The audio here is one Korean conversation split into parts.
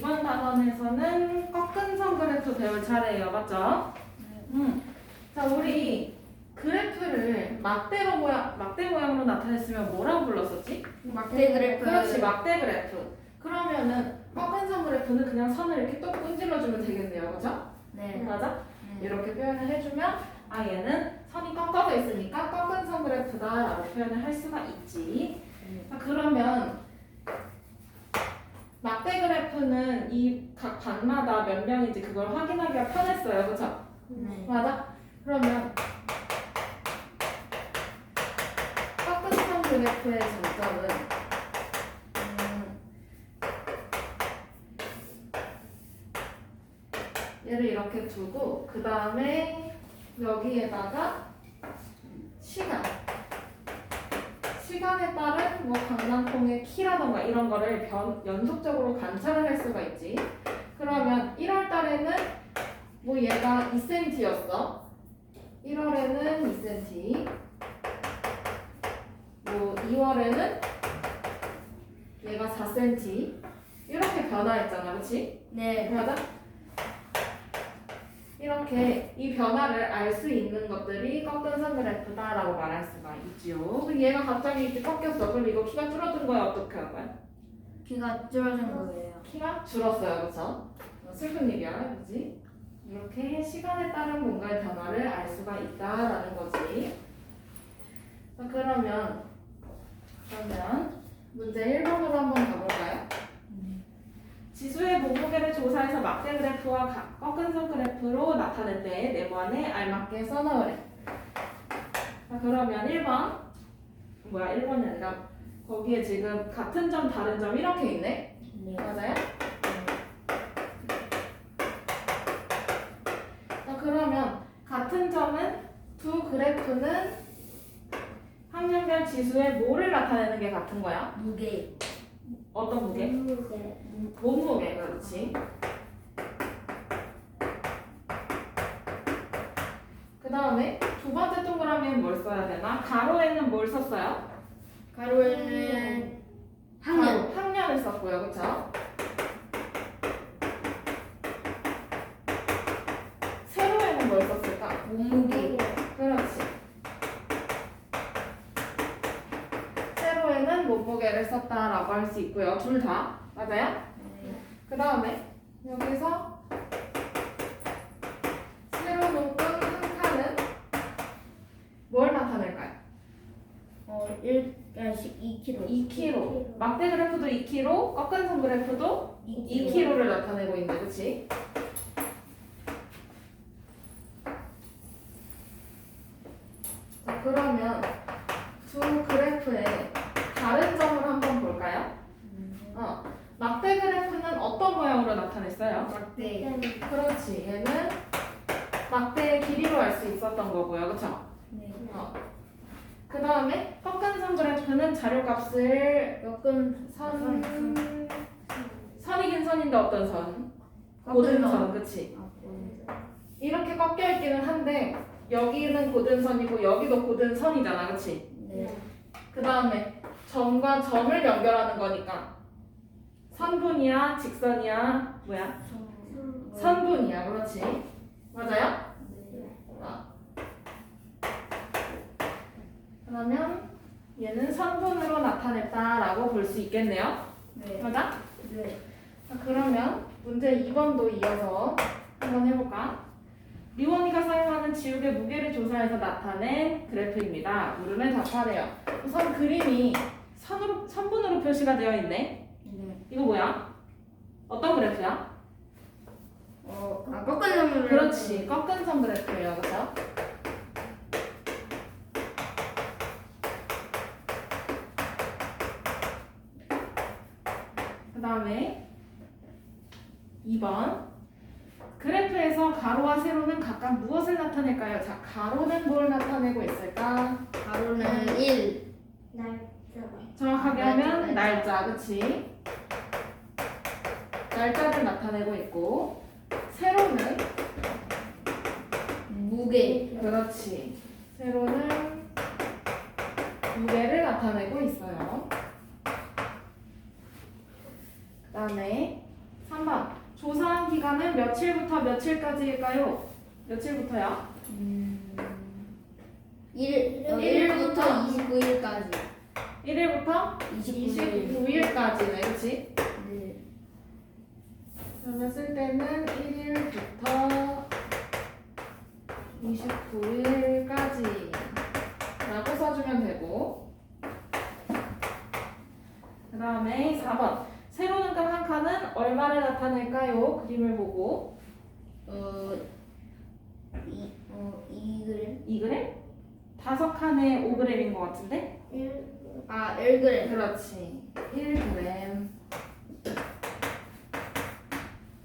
이번 단원에서는 꺾은 선 그래프 배울 차례예요. 맞죠? 자, 우리 그래프를 막대 모양으로 나타냈으면 뭐라고 불렀었지? 막대 그래프. 그렇지, 막대 그래프. 그러면은 꺾은 선 그래프는 그냥 선을 이렇게 또 끈질러주면 되겠네요. 그죠? 네. 맞아? 이렇게 표현을 해주면 얘는 선이 꺾어져 있으니까 꺾은 선 그래프다라고 표현을 할 수가 있지. 자, 그러면 막대 그래프는 이 각 반마다 몇 명인지 그걸 확인하기가 편했어요. 그쵸? 네. 맞아? 그러면 꺾은 선 그래프의 장점은 얘를 이렇게 두고 그 다음에 여기에다가 시간에 따른 뭐 강낭콩의 키라던가 이런 거를 연속적으로 관찰을 할 수가 있지. 그러면 1월 달에는 뭐 얘가 2cm였어. 1월에는 2cm. 뭐 2월에는 얘가 4cm. 이렇게 변화했잖아. 그치? 네. 맞아? 이렇게 이 변화를 알 수 있는 것들이 꺾은 선 그래프다라고 말할 수가 있지요. 그럼 얘가 갑자기 이렇게 꺾였어. 그럼 이거 키가 줄어든 거야? 어떻게 할 거야? 키가 줄어진 거예요. 키가 줄었어요. 그쵸? 슬픈 일이야. 그지? 이렇게 시간에 따른 뭔가의 변화를 알 수가 있다라는 거지. 자, 그러면 문제 1번으로 한번 가볼까요? 지수의 몸무게를 조사해서 막대 그래프와 꺾은 선 그래프로 나타낼 때 네모안에 알맞게 써넣으래. 자, 그러면 1번 1번이 아니라 거기에 지금 같은 점 다른 점 이렇게 있네. 네. 맞아요? 자, 그러면 같은 점은 두 그래프는 학년별 지수의 뭐를 나타내는 게 같은 거야? 무게. 어떤 무게? 무게. 몸무게. 그렇지. 그 다음에 두 번째 동그라미엔 뭘 써야 되나? 가로에는 뭘 썼어요? 가로에는 학년. 학년을 썼고요. 그쵸? 세로에는 뭘 썼을까? 몸무게. 그렇지. 세로에는 몸무게를 썼다라고 할 수 있고요. 둘 다. 맞아요? 네. 그 다음에 여기서 세로 묶음 한 칸은 뭘 나타낼까요? 2kg. 2kg. 막대 그래프도 2kg, 꺾은 선 그래프도 2kg를 나타내고 있네. 그치? 자, 그러면 두 그래프의 다른 점을 한번 볼까요? 막대 그래프는 어떤 모양으로 나타냈어요? 막대. 그렇지. 얘는 막대의 길이로 알 수 있었던 거고요. 그쵸? 네. 그 다음에 꺾은 선 그래프는 자료값을 꺾은 선이긴 선인데 어떤 선? 고든 선. 그치? 이렇게 꺾여 있기는 한데 여기는 고든 선이고 여기도 고든 선이잖아. 그치? 네. 그 다음에 점과 점을 연결하는 거니까 선분이야? 직선이야? 뭐야? 선분이야. 그렇지? 맞아요? 그러면 얘는 선분으로 나타냈다라고 볼 수 있겠네요. 네. 맞아? 네. 자, 그러면 문제 2번도 이어서 한번 해볼까? 리원이가 사용하는 지우개 무게를 조사해서 나타낸 그래프입니다. 물음에 답하래요. 우선 그림이 선분으로 표시가 되어 있네. 네. 이거 뭐야? 어떤 그래프야? 꺾은 선을. 그렇지. 꺾은 선 그래프예요. 그렇죠? 그 다음에 2번 그래프에서 가로와 세로는 각각 무엇을 나타낼까요? 자, 가로는 뭘 나타내고 있을까? 가로는 1. 정확하게 하면 날짜, 그치? 날짜를 나타내고 있고 세로는 무게. 그렇지. 세로는 무게를 나타내고 있어요. 그 다음에 3번 며칠부터 며칠까지일까요? 며칠부터야? 1일부터 29일까지. 1일부터 29일. 29일까지네, 그치? 네. 그러면 쓸 때는 1일부터 29일까지 라고 써주면 되고, 그 다음에 4번 세로 등급 한 칸은 얼마를 나타낼까요? 그림을 보고. 2g? 2g? 5칸에 5g인 것 같은데? 1g. 그렇지. 1g.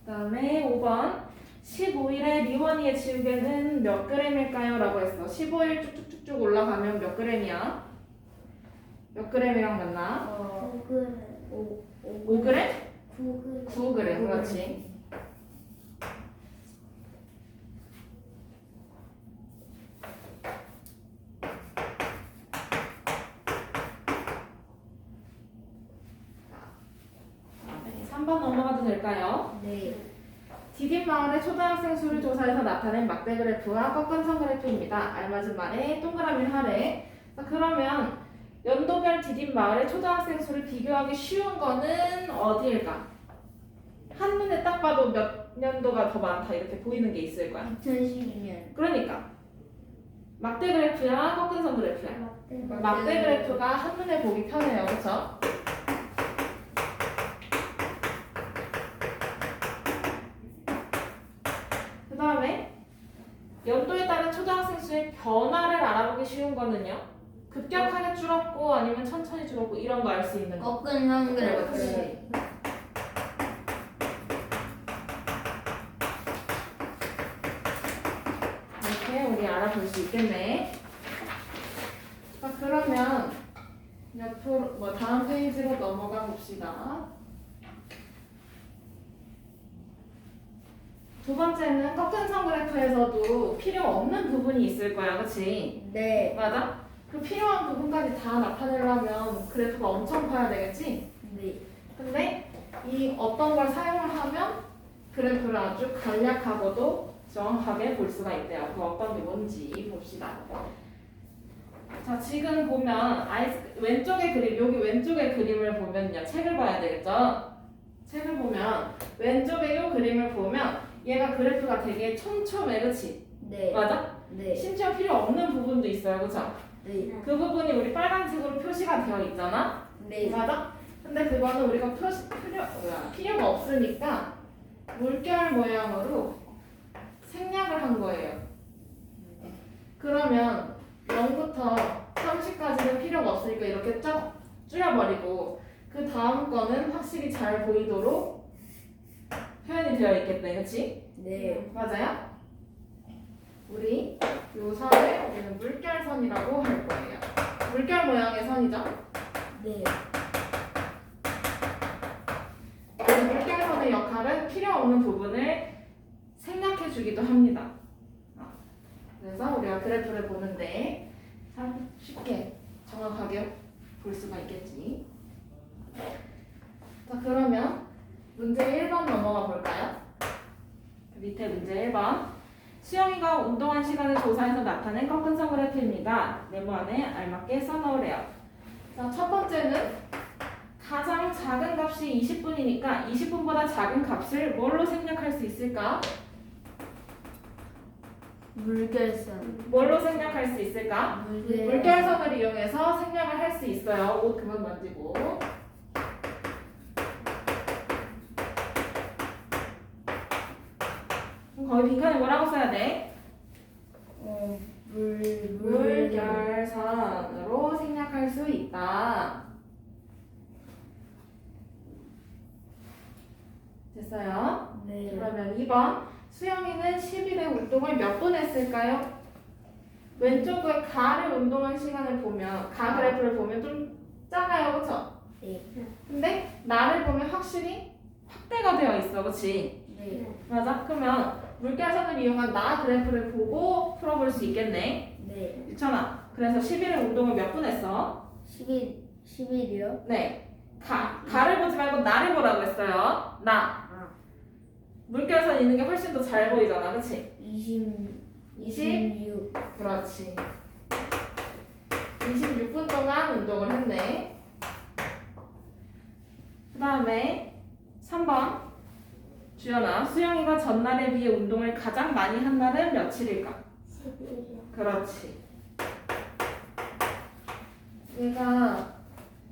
그 다음에 5번 15일에 리원이의 지우개는 몇 g일까요? 라고 했어. 15일 쭉쭉쭉쭉 올라가면 몇 g이야? 몇 g이랑 맞나? 5g? 9g. 그렇지. 네, 3번 넘어가도 될까요? 네. 디딤마을의 초등학생 수를 조사해서 나타낸 막대 그래프와 꺾은 선 그래프입니다. 알맞은 말에 동그라미를 하래. 자, 그러면 연도별 디딤마을의 초등학생 수를 비교하기 쉬운 거는 어디일까? 한눈에 딱 봐도 몇 년도가 더 많다 이렇게 보이는 게 있을 거야. 2012년. 그러니까 막대 그래프야 꺾은 선 그래프야? 막대 그래프가 한눈에 보기 편해요. 그렇죠? 그 다음에 연도에 따른 초등학생 수의 변화를 알아보기 쉬운 거는요. 급격하게 줄었고 아니면 천천히 줄었고 이런 거 알 수 있는 거. 꺾은 선 그렇지. 그래프. 이렇게 우리 알아볼 수 있겠네. 자, 그러면 옆으로 다음 페이지로 넘어가 봅시다. 두 번째는 꺾은 선 그래프에서도 필요 없는 부분이 있을 거야, 그렇지? 네. 맞아? 그 필요한 부분까지 다 나타내려면 그래프가 엄청 커야 되겠지? 네. 근데 이 어떤 걸 사용을 하면 그래프를 아주 간략하고도 정확하게 볼 수가 있대요. 그 어떤 게 뭔지 봅시다. 자, 지금 보면 왼쪽의 그림, 여기 왼쪽의 그림을 보면요. 책을 봐야 되겠죠? 책을 보면 왼쪽의 이 그림을 보면 얘가 그래프가 되게 촘촘해, 그치? 네. 맞아? 네. 심지어 필요 없는 부분도 있어요, 그쵸? 네. 그 부분이 우리 빨간색으로 표시가 되어 있잖아? 네. 맞아? 근데 그거는 우리가 필요가 없으니까 물결 모양으로 생략을 한 거예요. 그러면 0부터 30까지는 필요가 없으니까 이렇게 쫙 줄여버리고 그 다음 거는 확실히 잘 보이도록 표현이 되어 있겠네, 그치? 네. 맞아요? 우리 요 선을 우리는 물결선이라고 할 거예요. 물결 모양의 선이죠? 네. 이 물결선의 역할은 필요 없는 부분을 생략해 주기도 합니다. 그래서 우리가 그래프를 보는데 참 쉽게 정확하게 볼 수가 있겠지. 자, 그러면 문제 1번 넘어가 볼까요? 밑에 문제 1번. 수영이가 운동한 시간을 조사해서 나타낸 꺾은 선 그래프입니다. 네모 안에 알맞게 써넣으래요. 자, 첫 번째는 가장 작은 값이 20분이니까 20분보다 작은 값을 뭘로 생략할 수 있을까? 물결선. 뭘로 생략할 수 있을까? 물결선을 이용해서 생략을 할 수 있어요. 옷 그만 만지고. 그럼 거기 빈칸에 뭐라고 써야 돼? 물결선으로 생략할 수 있다. 됐어요? 네. 그러면 2번. 수영이는 10일에 운동을 몇 분 했을까요? 왼쪽에 가를 운동한 시간을 보면 가 그래프를 보면 좀 작아요, 그렇죠? 네. 근데 나를 보면 확실히 확대가 되어 있어, 그렇지? 네. 맞아? 그러면 물결선을 이용한 나 그래프를 보고 풀어볼 수 있겠네. 네. 유천아, 그래서 10일에 운동을 몇 분 했어? 10일이요? 네. 가를 보지 말고 나를 보라고 했어요. 나. 물결선 있는 게 훨씬 더 잘 보이잖아, 그치? 26. 그렇지. 26분 동안 운동을 했네. 그 다음에 3번. 주연아, 수영이가 전날에 비해 운동을 가장 많이 한 날은 며칠일까? 11이요. 그렇지. 얘가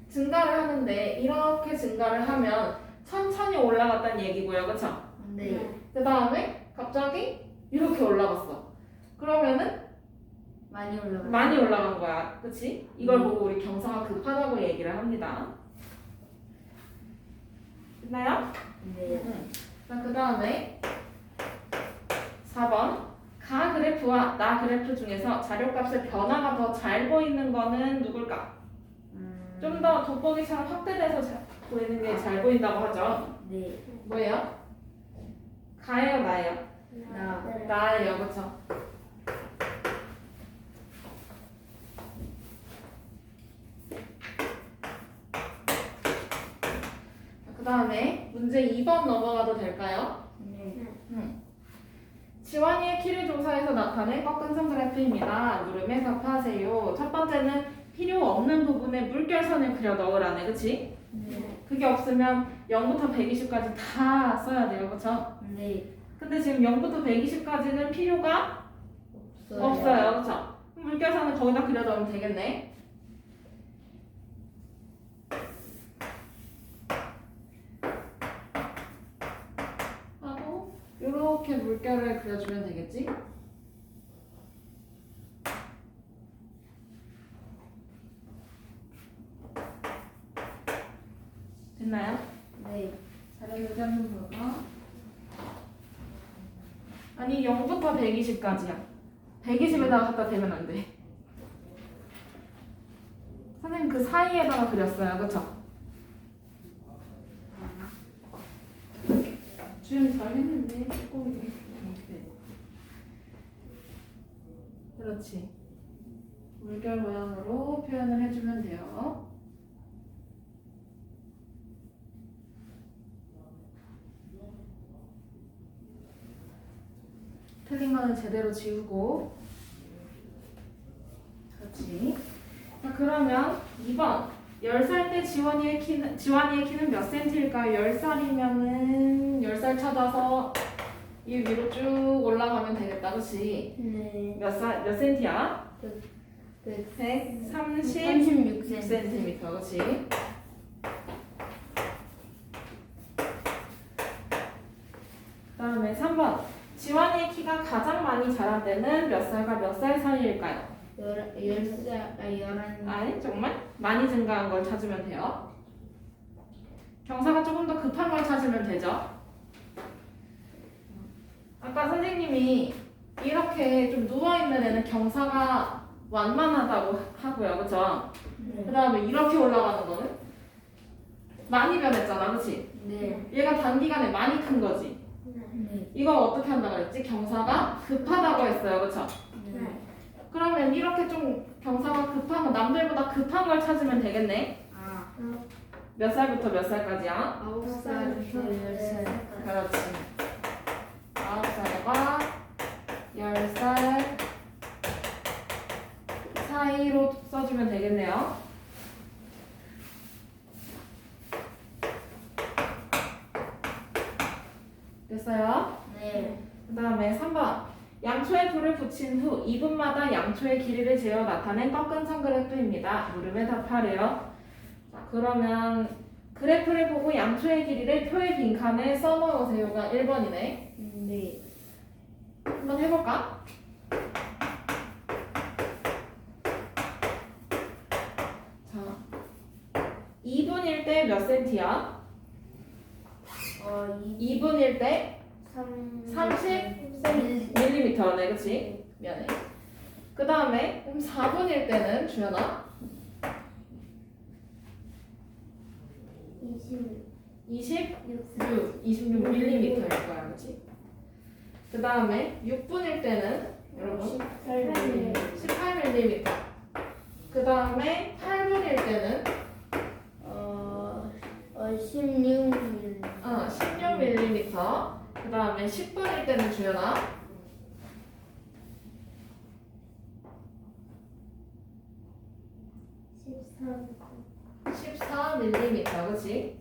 증가를 하는데 이렇게 증가를 하면 천천히 올라갔다는 얘기고요. 그쵸? 네. 그 다음에 갑자기 이렇게 올라갔어. 그러면은 많이 올라가요. 많이 올라간 거야. 그치? 이걸 보고 우리 경사가 급하다고 얘기를 합니다. 됐나요? 네. 자, 그 다음에 4번. 가 그래프와 나 그래프 중에서 자료값의 변화가 더 잘 보이는 거는 누굴까? 좀 더 돋보기처럼 확대돼서 보이는 게 잘 보인다고 하죠. 네. 뭐예요? 가예요, 나예요? 나. 나예요, 그쵸? 그 다음에 문제 2번 넘어가도 될까요? 네. 지원이의 키를 조사해서 나타낸 꺾은선 그래프입니다. 물음에 답하세요. 첫 번째는 필요 없는 부분에 물결선을 그려 넣으라네, 그치? 네. 그게 없으면 0부터 120까지 다 써야 돼요, 그쵸? 네. 근데 지금 0부터 120까지는 필요가 없어요, 그쵸? 그럼 물결선을 거기다 그려 넣으면 되겠네. 하고 이렇게 물결을 그려주면 되겠지? 됐나요? 네. 잘했는지 한번 볼까? 아니 0부터 120까지야. 120에다가 갖다 대면 안 돼. 선생님 그 사이에다가 그렸어요, 그쵸? 주연이 잘했는데 조금 이렇게. 그렇지. 물결 모양으로 표현을 해주면 돼요. 틀린 거는 제대로 지우고. 그렇지. 자, 그러면 2번. 10살 때 지원이의 키는 몇 센티일까요? 10살이면은 10살 찾아서 이 위로 쭉 올라가면 되겠다. 그치? 네. 몇 센티야? 36cm. 136cm. 그치? 그 다음에 3번. 지원이의 키가 가장 많이 자란 때는 몇 살과 몇 살 사이일까요? 11살. 아니 정말 많이 증가한 걸 찾으면 돼요. 경사가 조금 더 급한 걸 찾으면 되죠. 아까 선생님이 이렇게 좀 누워있는 애는 경사가 완만하다고 하고요, 그쵸? 그 다음에 이렇게 올라가는 거는 많이 변했잖아, 그치? 네. 얘가 단기간에 많이 큰 거지. 네. 이걸 어떻게 한다고 그랬지? 경사가 급하다고 했어요, 그쵸? 네. 그러면 이렇게 좀 경사가 급한 거, 남들보다 급한 걸 찾으면 되겠네. 아. 몇 살부터 몇 살까지야? 9살부터 10살. 그렇지. 9살과 10살 사이로 써주면 되겠네요. 됐어요? 네. 그 다음에 3번. 양초에 불을 붙인 후 2분마다 양초의 길이를 재어 나타낸 꺾은 선 그래프입니다. 물음에 답하래요. 자, 그러면 그래프를 보고 양초의 길이를 표의 빈칸에 써놓으세요가 1번이네. 네. 한번 해볼까? 자, 2분일 때 몇 센티야? 2분일 때 30mm네, 그치? 미안해. 그 다음에 그럼 4분일 때는 주연아? 26mm일 거야, 그치? 그 다음에 6분일 때는 여러분 18mm. 그 다음에 8분일 때는 16mm. 16mm. 그 그 다음에 10분일 때는 주연아 14mm, 그치?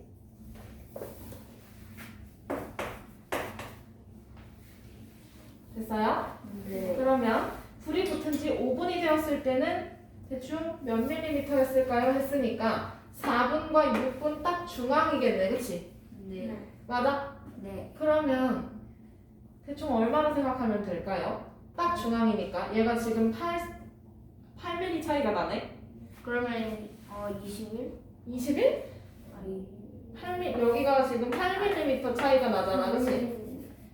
됐어요? 네. 그러면 불이 붙은 지 5분이 되었을 때는 대충 몇 밀리미터였을까요? 했으니까 4분과 6분 딱 중앙이겠네, 그치? 네. 맞아? 네. 그러면 대충 얼마나 생각하면 될까요? 딱 중앙이니까 얘가 지금 8mm 차이가 나네? 그러면 21? 21? 아니. 8mm, 여기가 지금 8mm 차이가 나잖아, 그치?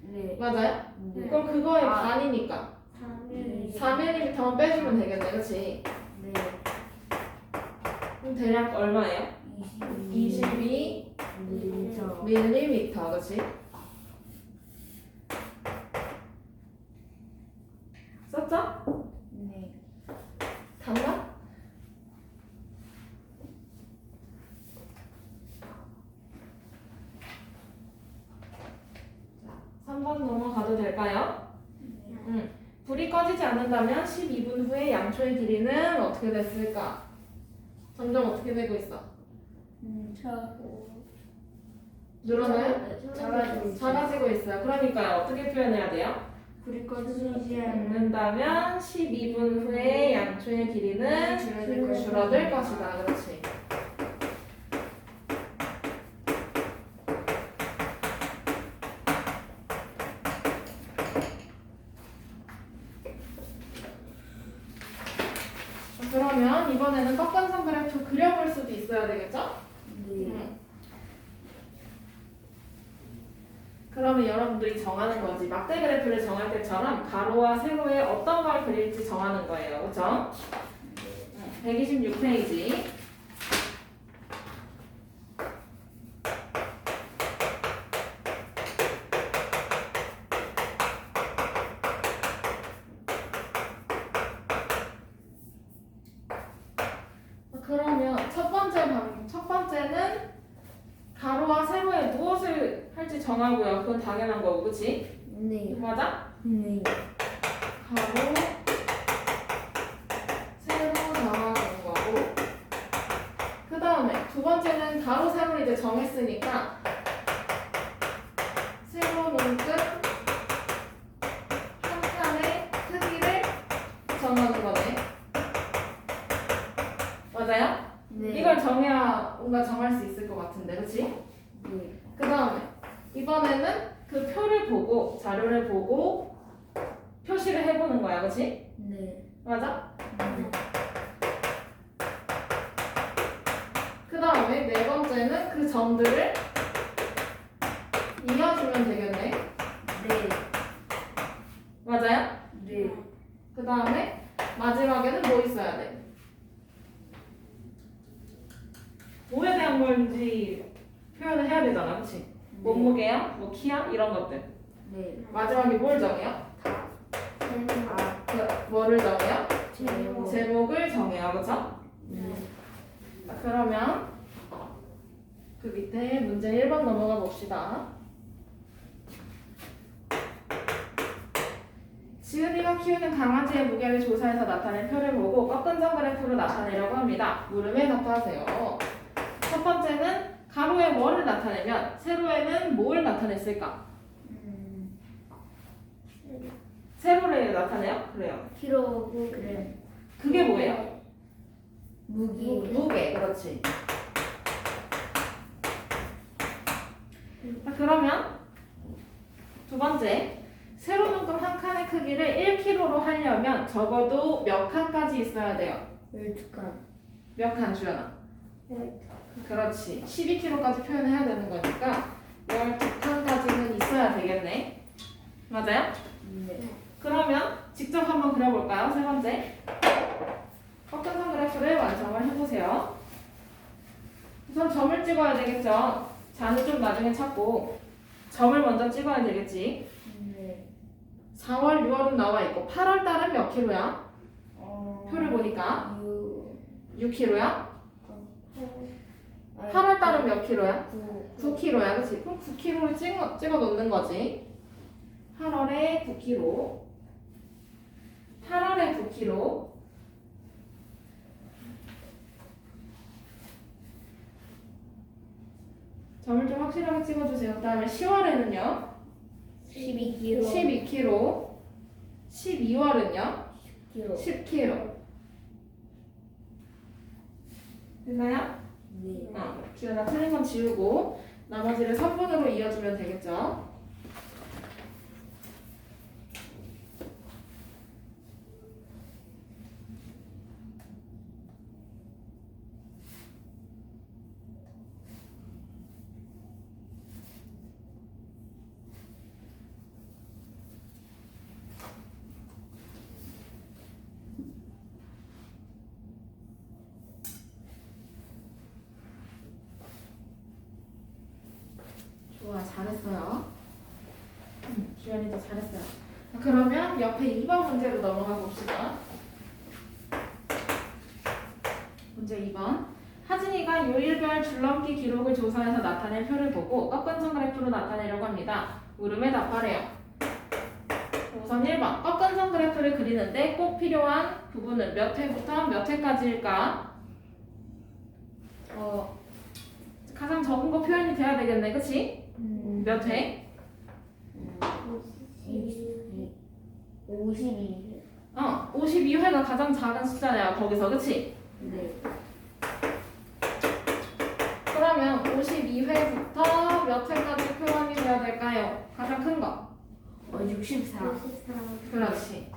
네. 맞아요? 네. 그럼 그거의 아. 반이니까 3mm. 4mm만 빼주면 되겠네, 그치? 네. 그럼 대략 얼마예요? 22 22mm. 밀리미터, 그치? 썼죠? 네. 답나? 자, 3번 넘어가도 될까요? 불이 꺼지지 않는다면 12분 후에 양초의 길이는 어떻게 됐을까? 점점 어떻게 되고 있어? 늘어나요? 작아지고 있어요. 그러니까요. 어떻게 표현해야 돼요? 불이 꺼지지 않는다면 12분 후에 양초의 길이는 줄어들 것이다. 그렇지. 그러면 이번에는 꺾은선 그래프 그려볼 수도 있어야 되겠죠? 네. 그러면 여러분들이 정하는 거지. 막대 그래프를 정할 때처럼 가로와 세로에 어떤 걸 그릴지 정하는 거예요. 그렇죠? 126페이지. 그러면 첫 번째는 가로와 세로에 무엇을 할지 정하고요. 그건 당연한 거고, 그치? 네. 맞아? 네. 가로, 세로 정하는 거고. 그 다음에 두 번째는 가로, 세로를 이제 정했으니까 세로는 끝, 한 칸의 크기를 정하는 거네. 맞아요? 네. 이걸 정해야 뭔가 정할 수 있을 것 같은데, 그치? 네. 그 다음에 이번에는 그 표를 보고 자료를 보고 표시를 해보는 거야, 그치? 네. 맞아? 네. 그 다음에 네 번째는 그 점들을 이어주면 되겠네. 네. 맞아요? 네. 그 다음에 마지막에는 뭐 있어야 돼? 뭐에 대한 건지 표현을 해야 되잖아, 그치? 몸무게야, 뭐 키야, 이런 것들. 네. 마지막에 뭘 정해요? 뭐를 정해요? 제목. 제목을 정해요, 그쵸? 네. 자, 그러면 그 밑에 문제 1번 넘어가 봅시다. 지은이가 키우는 강아지의 무게를 조사해서 나타낸 표를 보고 꺾은선 그래프로 나타내려고 합니다. 물음에 답하세요. 첫 번째는 가로에 뭐를 나타내면 세로에는 뭘 나타냈을까? 세로를 나타내요? 그래요. 킬로그램. 그게 뭐예요? 무게. 무게, 그렇지. 자, 그러면 두 번째, 세로만큼 한 칸의 크기를 1kg로 하려면 적어도 몇 칸까지 있어야 돼요? 12칸. 몇 칸, 주연아? 그렇지. 12kg까지 표현해야 되는 거니까 12칸까지는 있어야 되겠네. 맞아요? 네. 그러면 직접 한번 그려볼까요? 세 번째. 꺾은선 그래프를 완성을 해보세요. 우선 점을 찍어야 되겠죠? 잔을 좀 나중에 찾고 점을 먼저 찍어야 되겠지. 네. 4월, 6월은 나와 있고 8월 달은 몇 킬로야? 표를 보니까 6킬로야? 8월 달은 몇 킬로야? 9킬로야, 그치? 그럼 9킬로를 찍어 놓는 거지. 8월에 9kg. 8월에 9kg. 점을 좀 확실하게 찍어주세요. 그 다음에 10월에는요. 12kg. 12kg. 12월은요. 10kg. 10kg. 됐나요? 네. 기현아 틀린 건 지우고 나머지를 3분으로 이어주면 되겠죠? 좋아, 잘했어요. 주연이도 잘했어요. 자, 그러면 옆에 2번 문제로 넘어가 봅시다. 문제 2번. 하진이가 요일별 줄넘기 기록을 조사해서 나타낸 표를 보고 꺾은 선 그래프로 나타내려고 합니다. 물음에 답하래요. 우선 1번. 꺾은 선 그래프를 그리는데 꼭 필요한 부분은 몇 회부터 몇 회까지일까? 가장 적은 거 표현이 돼야 되겠네, 그치? 몇 회? 52. 52회가 가장 작은 숫자네요, 거기서, 그치? 네. 그러면 52회부터 몇 회까지 표현이 돼야 될까요? 가장 큰 거. 64. 그렇지.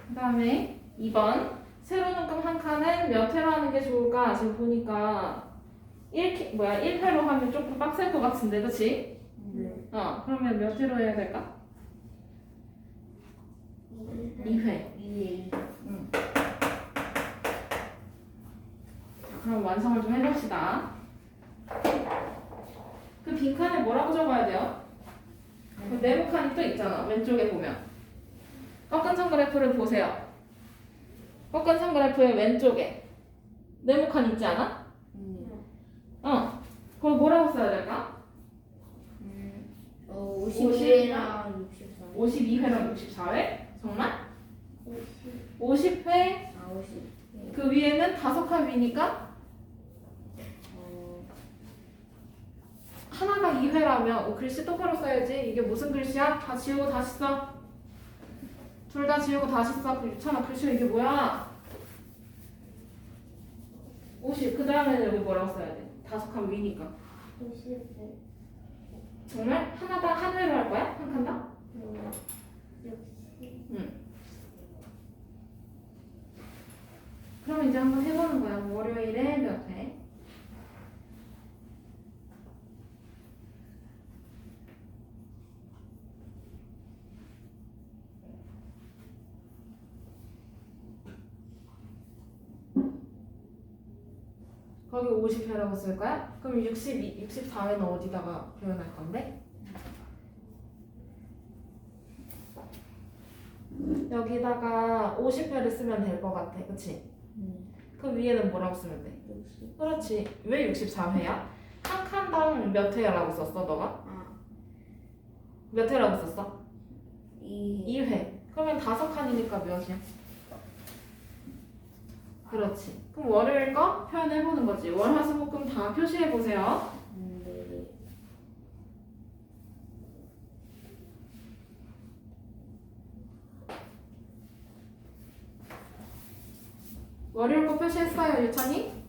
그 다음에 2번. 세로 눈금 한 칸은 몇 회로 하는 게 좋을까? 지금 보니까 1회로 하면 조금 빡셀 것 같은데, 그치? 네. 그러면 몇 회로 해야 될까? 2회. 2회. 그럼 완성을 좀 해봅시다. 그 빈칸에 뭐라고 적어야 돼요? 그 네모칸이 또 있잖아. 왼쪽에 보면. 꺾은 선 그래프를 보세요. 꺾은 선 그래프의 왼쪽에 네모칸 있지 않아? 그걸 뭐라고 써야 될까? 52회랑 64. 52회랑 64회? 정말? 50회? 50. 그 위에는 5칸 위니까 하나가 2회라면 글씨 똑바로 써야지. 이게 무슨 글씨야? 다 지우고 다시 써. 둘 다 지우고 다시 써. 유찬아 글씨 이게 뭐야? 50. 그 다음에는 여기 뭐라고 써야 돼? 5칸 위니까. 50회. 정말? 하나당 한 회로 할 거야? 한 칸당? 60. 응. 그럼 이제 한번 해보는 거야. 월요일에 몇 회? 거기 50회라고 쓸 거야? 그럼 64회는 어디다가 표현할 건데? 여기다가 50회를 쓰면 될 것 같아. 그치? 그 위에는 뭐라고 쓰면 돼? 60. 그렇지. 왜 64회야? 한 칸당 몇 회라고 썼어, 너가? 몇 회라고 썼어? 2회. 그러면 5칸이니까 몇이야? 그렇지. 그럼 월요일 거 표현해보는 거지. 월, 화, 수, 목, 금 다 표시해보세요. 네. 월요일 거 표시했어요, 유찬이?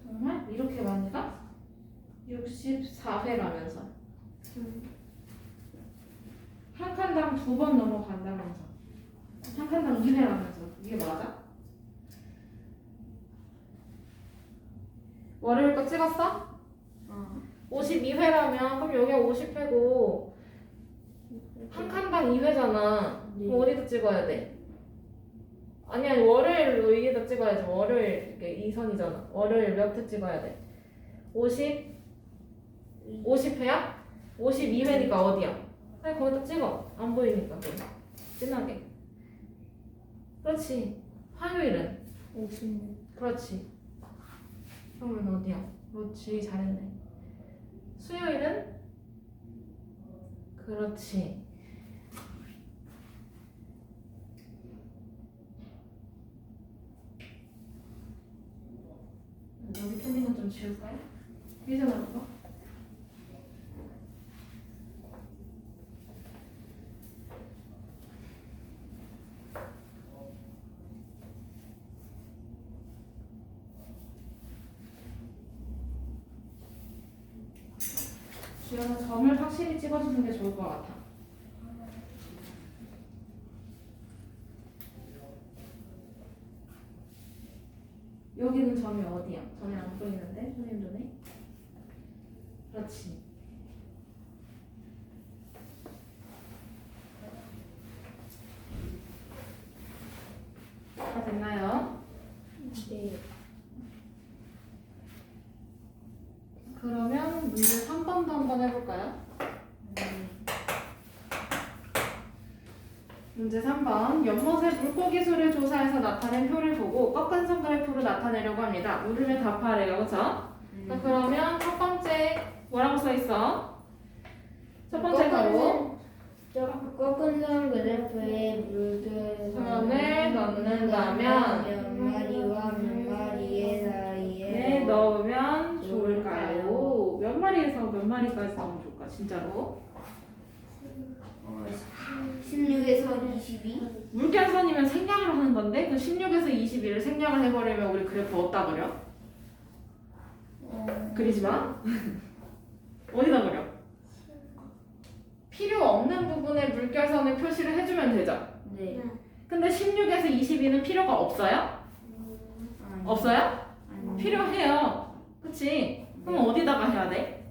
정말? 이렇게 많이 가? 64회라면서. 한 칸당 2번 넘어간다면서. 한 칸당 2회라면서. 이게 맞아? 월요일 거 찍었어? 52회라면 그럼 여기가 50회고 한 칸당 2회잖아. 네. 그럼 어디다 찍어야 돼? 아니 월요일 여기다 찍어야지. 월요일 이게 2선이잖아. 월요일 몇 회 찍어야 돼? 50 50회야? 52회니까 어디야? 아니 거기다 찍어. 안 보이니까 그래. 진하게. 그렇지. 화요일은? 56. 그렇지. 그러면 어디야? 그렇지. 잘했네. 수요일은? 그렇지. 여기 틀린 거 좀 지울까요? 이제 나올까? 주연아 점을 확실히 찍어주는 게 좋을 것 같아. 여기는 점이 어디야? 점이 안 보이는데? 선생님 눈에? 그렇지. 다 됐나요? 네. 그러면 문제 3번도 한번 해볼까요? 문제 3번. 연못의 물고기 수를 조사해서 나타낸 표를 보고 꺾은 선 그래프로 나타내려고 합니다. 물으면 답하래요. 그쵸? 자, 그러면 첫 번째 뭐라고 써있어? 첫 번째 바로 꺾은 선 그래프에 물들 선을 넣는다면 몇 마리와 몇 마리의 사이에 넣으면 좋을까요? 몇 마리에서 몇 마리까지 넣으면 좋을까? 진짜로? 16에서 22? 물결선이면 생략을 하는 건데 그 16에서 22를 생략을 해버리면 우리 그래프 어디다 그려? 그리지 마. 어디다 그려? 필요 없는 부분에 물결선을 표시를 해주면 되죠. 네. 근데 16에서 22는 필요가 없어요? 없어요? 필요해요. 그치? 그럼 어디다가 해야 돼?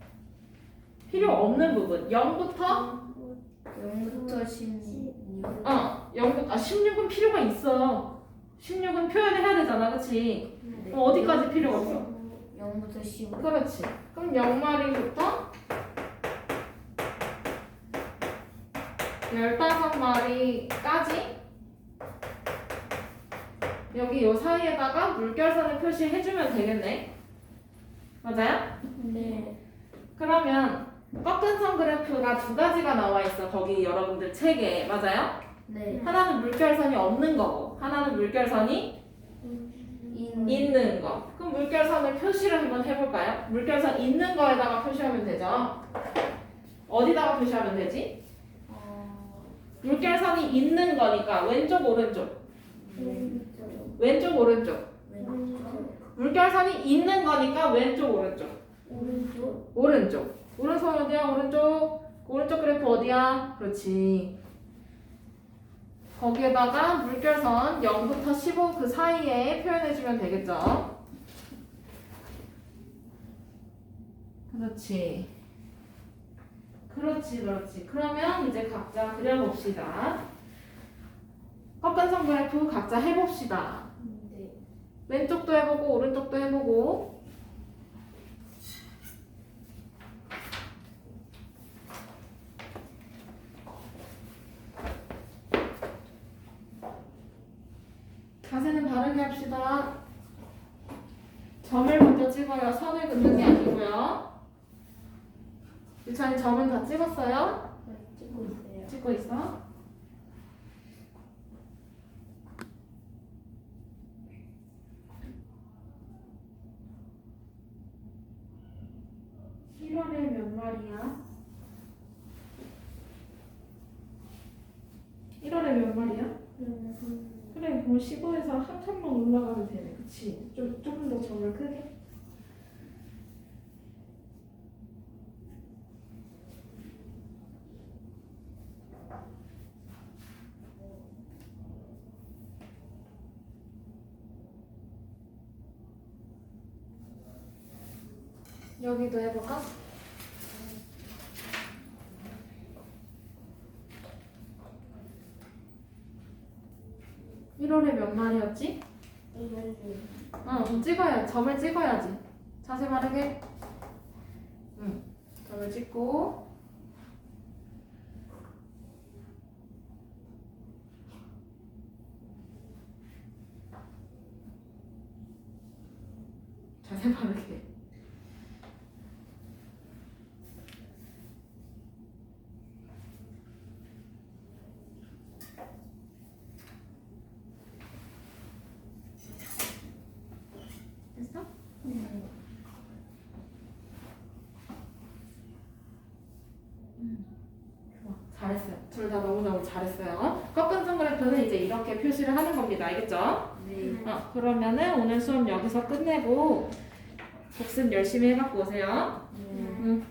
필요 없는 부분. 0부터 0부터 16. 16은 필요가 있어. 16은 표현을 해야 되잖아. 그치? 그럼 어디까지 필요가 없어? 0부터 15. 그렇지. 그럼 0마리부터 15마리까지 여기 요 사이에다가 물결선을 표시해주면 되겠네. 맞아요? 네. 그러면 꺾은 선 그래프가 두 가지가 나와 있어. 거기 여러분들 책에. 맞아요? 네. 하나는 물결선이 없는 거고 하나는 물결선이 있는 거. 그럼 물결선을 표시를 한번 해볼까요? 물결선 있는 거에다가 표시하면 되죠. 어디다가 표시하면 되지? 물결선이 있는 거니까 왼쪽 오른쪽. 왼쪽 오른쪽. 물결선이 있는 거니까 왼쪽 오른쪽. 오른쪽. 오른손 어디야? 오른쪽. 오른쪽 그래프 어디야? 그렇지. 거기에다가 물결선 0부터 15 그 사이에 표현해주면 되겠죠. 그렇지. 그렇지. 그러면 이제 각자 그려봅시다. 꺾은 선 그래프 각자 해봅시다. 네. 왼쪽도 해보고 오른쪽도 해보고. 자세는 바르게 합시다. 점을 먼저 찍어요. 선을 긋는 게 아니고요. 유찬이 점은 다 찍었어요? 찍고 있어요. 찍고 있어? (1월에) 몇 마리야? 1월에 몇 마리야? 그래, 그럼 15에서 한 칸만 올라가면 되네. 그치? 조금 더 점을 크게. 여기도 해볼까? (1월에) 몇 마리였지? 좀 찍어야 점을 찍어야지. 자세 바르게. 응. 점을 찍고 자세 바르게. 됐어? 좋아, 잘했어요. 둘 다 너무너무 잘했어요. 꺾은 선그래프는 이제 이렇게 표시를 하는 겁니다. 알겠죠? 네. 그러면은 오늘 수업 여기서 끝내고 복습 열심히 해갖고 오세요. 네. 응.